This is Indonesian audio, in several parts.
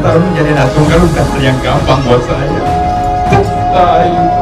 tahun menjadi anak tunggal bukan hal yang gampang buat saya. Itu.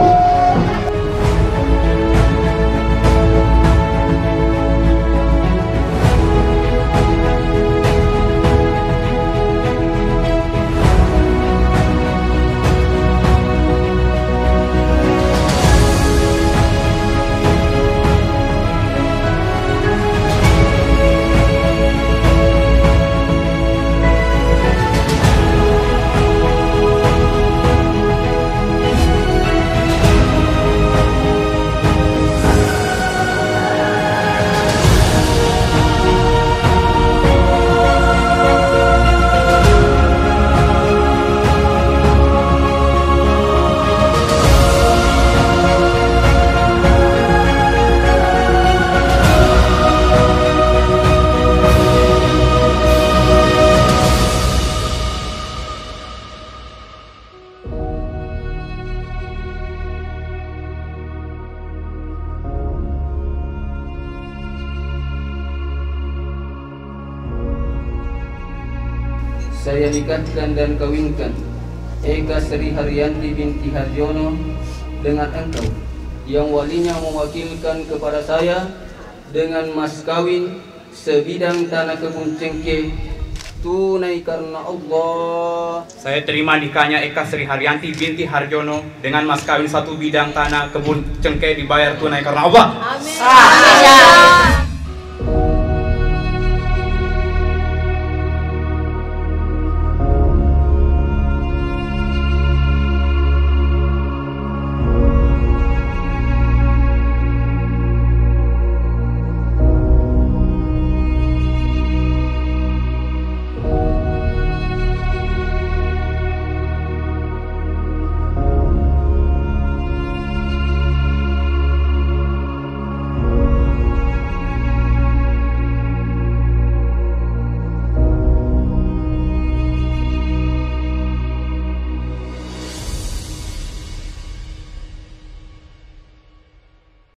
Saya nikahkan dan kawinkan Eka Sri Haryanti binti Harjono dengan engkau yang walinya mewakilkan kepada saya dengan mas kawin sebidang tanah kebun cengkeh tunai karena Allah. Saya terima nikahnya Eka Sri Haryanti binti Harjono dengan mas kawin satu bidang tanah kebun cengkeh dibayar tunai karena Allah. Amin.